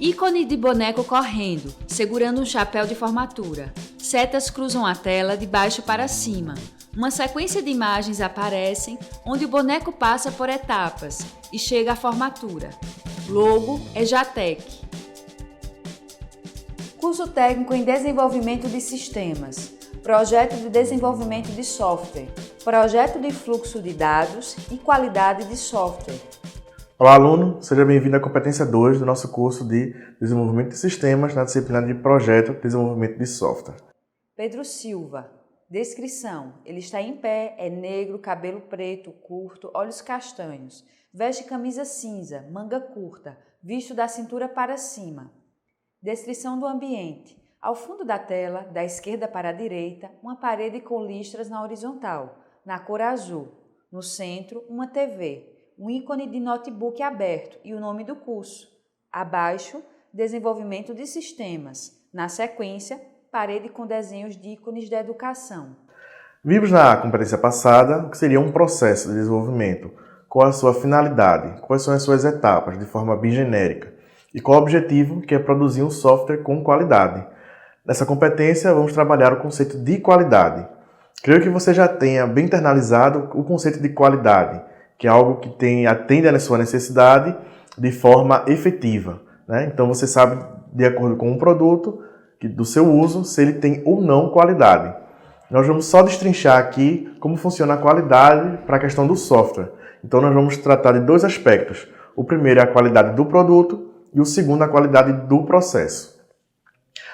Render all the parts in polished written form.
Ícone de boneco correndo, segurando um chapéu de formatura. Setas cruzam a tela de baixo para cima. Uma sequência de imagens aparecem onde o boneco passa por etapas e chega à formatura. Logo é Jatec. Curso técnico em desenvolvimento de sistemas. Projeto de desenvolvimento de software. Projeto de fluxo de dados e qualidade de software. Olá, aluno! Seja bem-vindo à competência 2 do nosso curso de Desenvolvimento de Sistemas na disciplina de Projeto de Desenvolvimento de Software. Pedro Silva. Descrição. Ele está em pé, é negro, cabelo preto, curto, olhos castanhos. Veste camisa cinza, manga curta, visto da cintura para cima. Descrição do ambiente. Ao fundo da tela, da esquerda para a direita, uma parede com listras na horizontal, na cor azul. No centro, uma TV. Um ícone de notebook aberto e o nome do curso. Abaixo, desenvolvimento de sistemas. Na sequência, parede com desenhos de ícones da educação. Vimos na competência passada o que seria um processo de desenvolvimento, qual a sua finalidade, quais são as suas etapas, de forma bem genérica, e qual o objetivo, que é produzir um software com qualidade. Nessa competência, vamos trabalhar o conceito de qualidade. Creio que você já tenha bem internalizado o conceito de qualidade, que é algo que atende à sua necessidade de forma efetiva, né? Então você sabe, de acordo com o produto, do seu uso, se ele tem ou não qualidade. Nós vamos só destrinchar aqui como funciona a qualidade para a questão do software. Então nós vamos tratar de dois aspectos. O primeiro é a qualidade do produto e o segundo a qualidade do processo.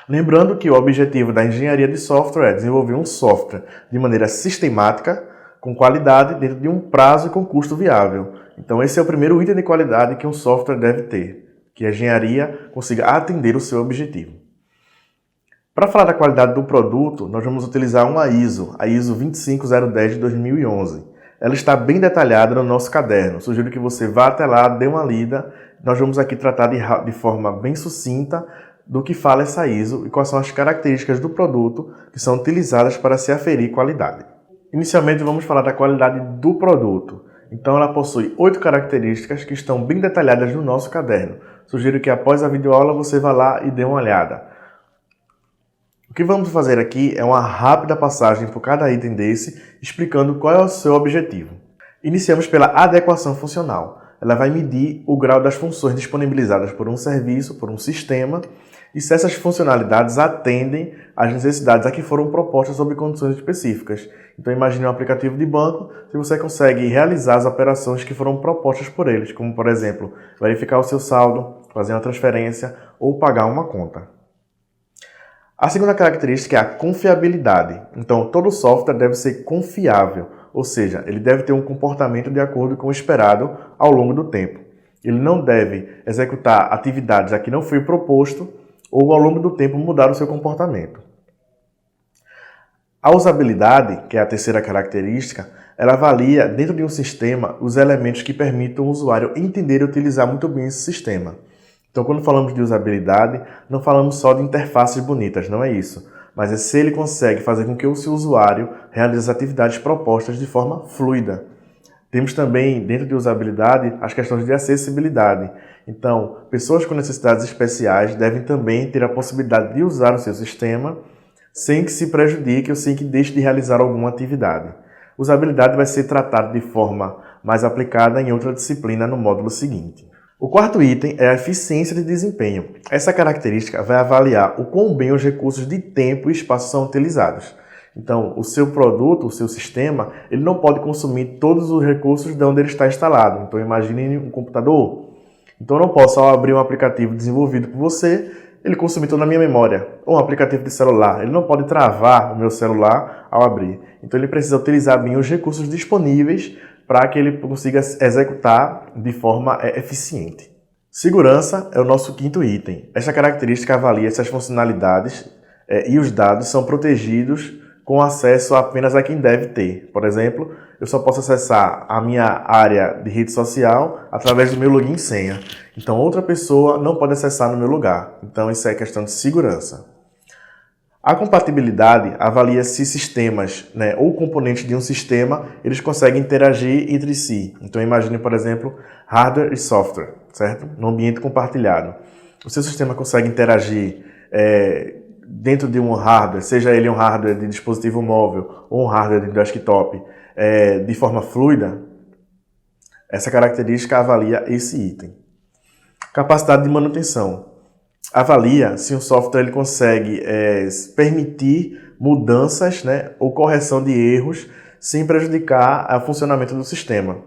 Lembrando que o objetivo da engenharia de software é desenvolver um software de maneira sistemática, com qualidade, dentro de um prazo e com custo viável. Então esse é o primeiro item de qualidade que um software deve ter, que a engenharia consiga atender o seu objetivo. Para falar da qualidade do produto, nós vamos utilizar uma ISO, a ISO 25010 de 2011. Ela está bem detalhada no nosso caderno. Sugiro que você vá até lá, dê uma lida. Nós vamos aqui tratar de forma bem sucinta do que fala essa ISO e quais são as características do produto que são utilizadas para se aferir qualidade. Inicialmente vamos falar da qualidade do produto. Então ela possui 8 características que estão bem detalhadas no nosso caderno. Sugiro que após a videoaula você vá lá e dê uma olhada. O que vamos fazer aqui é uma rápida passagem por cada item desse, explicando qual é o seu objetivo. Iniciamos pela adequação funcional. Ela vai medir o grau das funções disponibilizadas por um serviço, por um sistema, e se essas funcionalidades atendem às necessidades a que foram propostas sob condições específicas. Então imagine um aplicativo de banco, se você consegue realizar as operações que foram propostas por eles, como por exemplo, verificar o seu saldo, fazer uma transferência ou pagar uma conta. A segunda característica é a confiabilidade. Então todo software deve ser confiável, ou seja, ele deve ter um comportamento de acordo com o esperado ao longo do tempo. Ele não deve executar atividades a que não foi proposto ou ao longo do tempo mudar o seu comportamento. A usabilidade, que é a terceira característica, ela avalia dentro de um sistema os elementos que permitam o usuário entender e utilizar muito bem esse sistema. Então quando falamos de usabilidade, não falamos só de interfaces bonitas, não é isso. Mas é se ele consegue fazer com que o seu usuário realize as atividades propostas de forma fluida. Temos também, dentro de usabilidade, as questões de acessibilidade. Então, pessoas com necessidades especiais devem também ter a possibilidade de usar o seu sistema sem que se prejudique ou sem que deixe de realizar alguma atividade. Usabilidade vai ser tratada de forma mais aplicada em outra disciplina no módulo seguinte. O quarto item é a eficiência de desempenho. Essa característica vai avaliar o quão bem os recursos de tempo e espaço são utilizados. Então, o seu produto, o seu sistema, ele não pode consumir todos os recursos de onde ele está instalado. Então, imagine um computador. Então, eu não posso, ao abrir um aplicativo desenvolvido por você, ele consumir toda a minha memória. Ou um aplicativo de celular. Ele não pode travar o meu celular ao abrir. Então, ele precisa utilizar bem os recursos disponíveis para que ele consiga executar de forma eficiente. Segurança é o nosso quinto item. Esta característica avalia se as funcionalidades e os dados são protegidos com acesso apenas a quem deve ter. Por exemplo, eu só posso acessar a minha área de rede social através do meu login e senha. Então, outra pessoa não pode acessar no meu lugar. Então, isso é questão de segurança. A compatibilidade avalia se sistemas, ou componentes de um sistema, eles conseguem interagir entre si. Então, imagine, por exemplo, hardware e software, certo? No ambiente compartilhado. o seu sistema consegue interagir dentro de um hardware, seja ele um hardware de dispositivo móvel ou um hardware de desktop, de forma fluida, essa característica avalia esse item. Capacidade de manutenção. Avalia se um software ele consegue permitir mudanças, né, ou correção de erros sem prejudicar o funcionamento do sistema.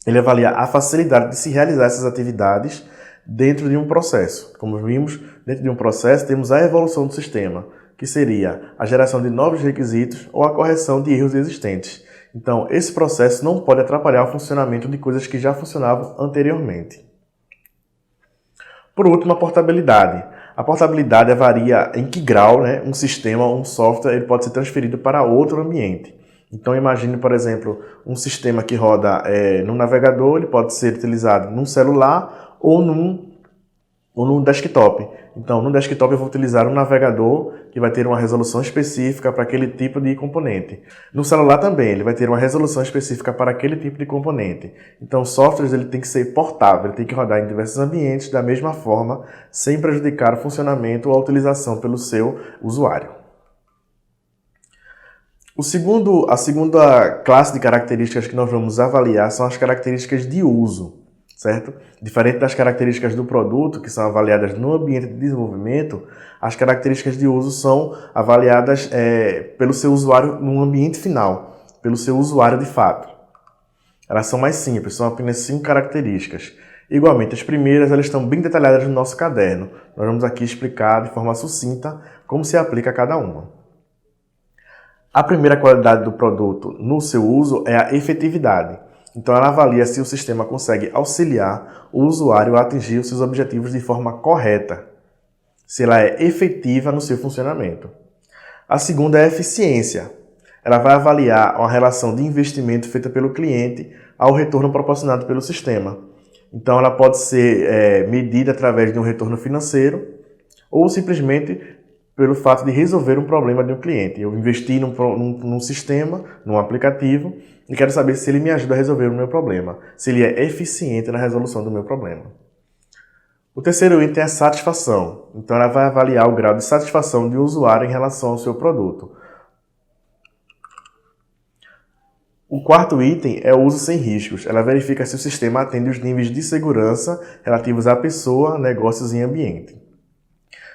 Ele avalia a facilidade de se realizar essas atividades dentro de um processo. Como vimos, dentro de um processo temos a evolução do sistema, que seria a geração de novos requisitos ou a correção de erros existentes. Então, esse processo não pode atrapalhar o funcionamento de coisas que já funcionavam anteriormente. Por último, a portabilidade. A portabilidade varia em que grau, né, um sistema ou um software ele pode ser transferido para outro ambiente. Então, imagine, por exemplo, um sistema que roda no navegador, ele pode ser utilizado num celular ou num desktop. Então, no desktop eu vou utilizar um navegador que vai ter uma resolução específica para aquele tipo de componente. No celular também, ele vai ter uma resolução específica para aquele tipo de componente. Então, o software ele tem que ser portável, ele tem que rodar em diversos ambientes da mesma forma, sem prejudicar o funcionamento ou a utilização pelo seu usuário. A segunda classe de características que nós vamos avaliar são as características de uso, certo? Diferente das características do produto, que são avaliadas no ambiente de desenvolvimento, as características de uso são avaliadas pelo seu usuário no ambiente final, pelo seu usuário de fato. Elas são mais simples, são apenas 5 características. Igualmente, as primeiras elas estão bem detalhadas no nosso caderno. Nós vamos aqui explicar de forma sucinta como se aplica a cada uma. A primeira qualidade do produto no seu uso é a efetividade. Então, ela avalia se o sistema consegue auxiliar o usuário a atingir os seus objetivos de forma correta, se ela é efetiva no seu funcionamento. A segunda é a eficiência. Ela vai avaliar a relação de investimento feita pelo cliente ao retorno proporcionado pelo sistema. Então, ela pode ser medida através de um retorno financeiro ou simplesmente pelo fato de resolver um problema de um cliente. Eu investi num sistema, num aplicativo, e quero saber se ele me ajuda a resolver o meu problema, se ele é eficiente na resolução do meu problema. O terceiro item é a satisfação. Então, ela vai avaliar o grau de satisfação do usuário em relação ao seu produto. O quarto item é o uso sem riscos. Ela verifica se o sistema atende os níveis de segurança relativos à pessoa, negócios e ambiente.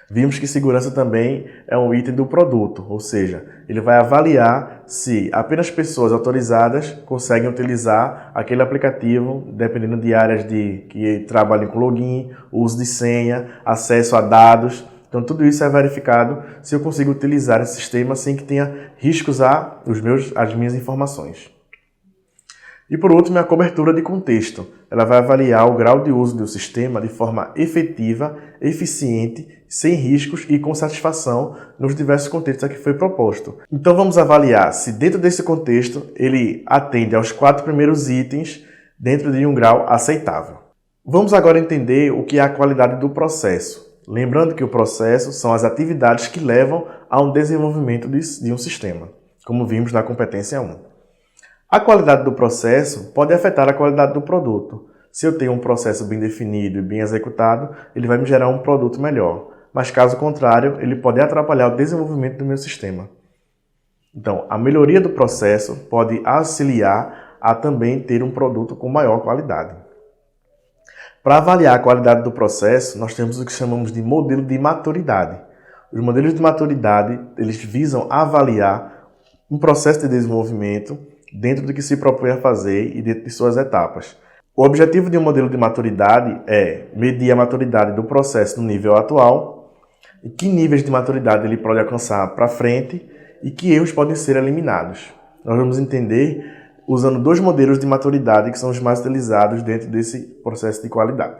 Vimos que segurança também é um item do produto, ou seja, ele vai avaliar se apenas pessoas autorizadas conseguem utilizar aquele aplicativo, dependendo de áreas que trabalhem com login, uso de senha, acesso a dados. Então, tudo isso é verificado se eu consigo utilizar esse sistema sem que tenha riscos às minhas informações. E por último, a cobertura de contexto. Ela vai avaliar o grau de uso do sistema de forma efetiva, eficiente, sem riscos e com satisfação nos diversos contextos a que foi proposto. Então vamos avaliar se dentro desse contexto ele atende aos 4 primeiros itens dentro de um grau aceitável. Vamos agora entender o que é a qualidade do processo. Lembrando que o processo são as atividades que levam ao desenvolvimento de um sistema, como vimos na competência 1. A qualidade do processo pode afetar a qualidade do produto. Se eu tenho um processo bem definido e bem executado, ele vai me gerar um produto melhor. Mas caso contrário, ele pode atrapalhar o desenvolvimento do meu sistema. Então, a melhoria do processo pode auxiliar a também ter um produto com maior qualidade. Para avaliar a qualidade do processo, nós temos o que chamamos de modelo de maturidade. Os modelos de maturidade, eles visam avaliar um processo de desenvolvimento dentro do que se propõe a fazer e dentro de suas etapas. O objetivo de um modelo de maturidade é medir a maturidade do processo no nível atual, e que níveis de maturidade ele pode alcançar para frente e que erros podem ser eliminados. Nós vamos entender usando 2 modelos de maturidade que são os mais utilizados dentro desse processo de qualidade.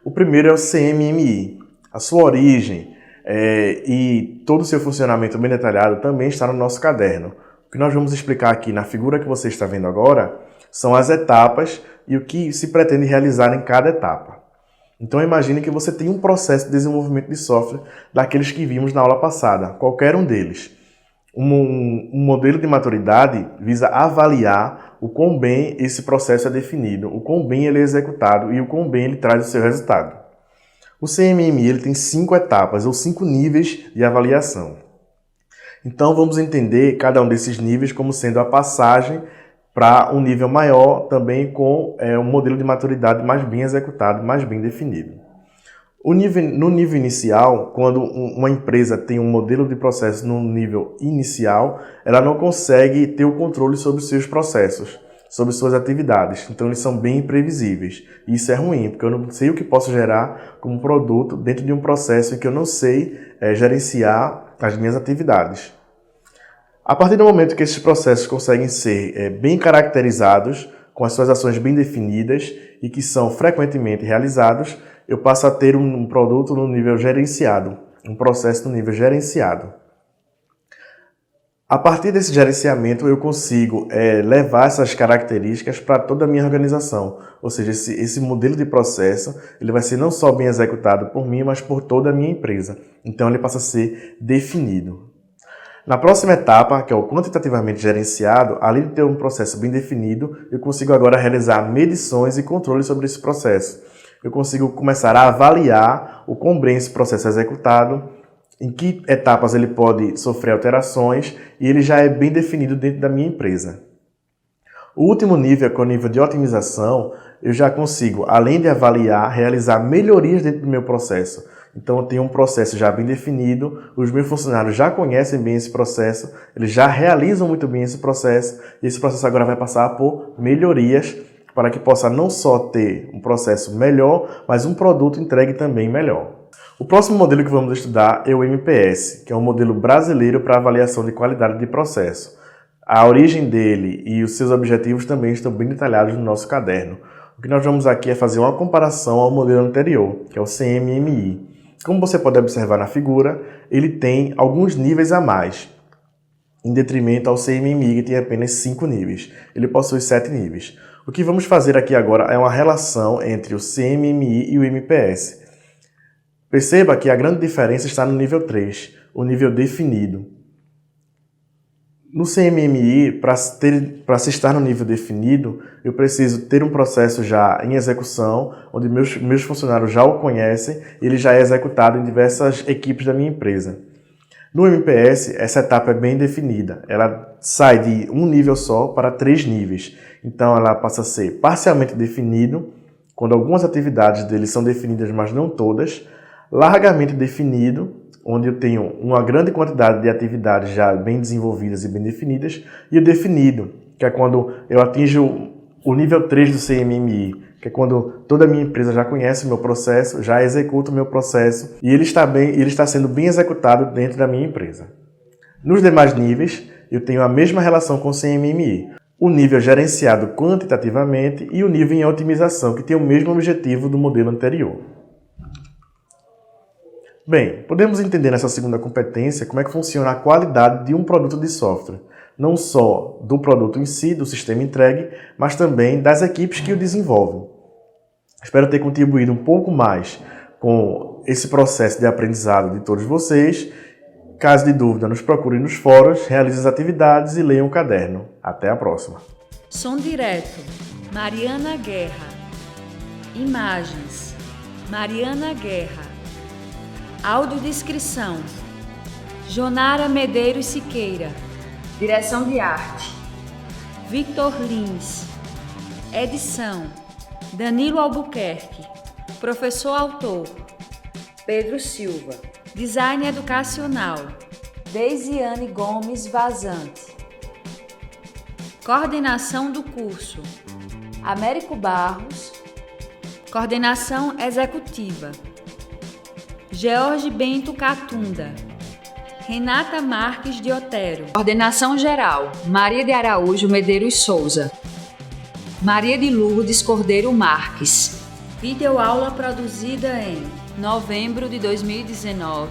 O primeiro é o CMMI. A sua origem e todo o seu funcionamento bem detalhado também está no nosso caderno. O que nós vamos explicar aqui na figura que você está vendo agora são as etapas e o que se pretende realizar em cada etapa. Então imagine que você tem um processo de desenvolvimento de software daqueles que vimos na aula passada, qualquer um deles. Um modelo de maturidade visa avaliar o quão bem esse processo é definido, o quão bem ele é executado e o quão bem ele traz o seu resultado. O CMMI ele tem 5 etapas ou 5 níveis de avaliação. Então vamos entender cada um desses níveis como sendo a passagem para um nível maior, também com um modelo de maturidade mais bem executado, mais bem definido. No nível inicial, quando uma empresa tem um modelo de processo no nível inicial, ela não consegue ter o controle sobre os seus processos, sobre suas atividades. Então eles são bem imprevisíveis. E isso é ruim, porque eu não sei o que posso gerar como produto dentro de um processo em que eu não sei gerenciar as minhas atividades. A partir do momento que esses processos conseguem ser bem caracterizados, com as suas ações bem definidas e que são frequentemente realizados, eu passo a ter um produto no nível gerenciado, um processo no nível gerenciado. A partir desse gerenciamento, eu consigo levar essas características para toda a minha organização. Ou seja, esse modelo de processo ele vai ser não só bem executado por mim, mas por toda a minha empresa. Então, ele passa a ser definido. Na próxima etapa, que é o quantitativamente gerenciado, além de ter um processo bem definido, eu consigo agora realizar medições e controles sobre esse processo. Eu consigo começar a avaliar o quão bem esse processo é executado, em que etapas ele pode sofrer alterações e ele já é bem definido dentro da minha empresa. O último nível, que é o nível de otimização, eu já consigo, além de avaliar, realizar melhorias dentro do meu processo. Então eu tenho um processo já bem definido, os meus funcionários já conhecem bem esse processo, eles já realizam muito bem esse processo e esse processo agora vai passar por melhorias para que possa não só ter um processo melhor, mas um produto entregue também melhor. O próximo modelo que vamos estudar é o MPS, que é um modelo brasileiro para avaliação de qualidade de processo. A origem dele e os seus objetivos também estão bem detalhados no nosso caderno. O que nós vamos aqui é fazer uma comparação ao modelo anterior, que é o CMMI. Como você pode observar na figura, ele tem alguns níveis a mais, em detrimento ao CMMI, que tem apenas 5 níveis. Ele possui 7 níveis. O que vamos fazer aqui agora é uma relação entre o CMMI e o MPS. Perceba que a grande diferença está no nível 3, o nível definido. No CMMI, para se estar no nível definido, eu preciso ter um processo já em execução, onde meus funcionários já o conhecem e ele já é executado em diversas equipes da minha empresa. No MPS, essa etapa é bem definida. Ela sai de um nível só para 3 níveis. Então, ela passa a ser parcialmente definido, quando algumas atividades dele são definidas, mas não todas. Largamente definido, onde eu tenho uma grande quantidade de atividades já bem desenvolvidas e bem definidas, e o definido, que é quando eu atinjo o nível 3 do CMMI, que é quando toda a minha empresa já conhece o meu processo, já executa o meu processo, e ele está sendo bem executado dentro da minha empresa. Nos demais níveis, eu tenho a mesma relação com o CMMI, o nível gerenciado quantitativamente e o nível em otimização, que tem o mesmo objetivo do modelo anterior. Bem, podemos entender nessa segunda competência como é que funciona a qualidade de um produto de software, não só do produto em si, do sistema entregue, mas também das equipes que o desenvolvem. Espero ter contribuído um pouco mais com esse processo de aprendizado de todos vocês. Caso de dúvida, nos procurem nos fóruns, realizem as atividades e leiam o caderno. Até a próxima. Som direto, Mariana Guerra. Imagens, Mariana Guerra. Audiodescrição, Jonara Medeiros Siqueira. Direção de arte, Victor Lins. Edição, Danilo Albuquerque. Professor autor, Pedro Silva. Design educacional, Deisiane Gomes Vazante. Coordenação do curso, Américo Barros. Coordenação executiva, George Bento Catunda. Renata Marques de Otero. Coordenação geral, Maria de Araújo Medeiros Souza. Maria de Lourdes Cordeiro Marques. Videoaula produzida em novembro de 2019.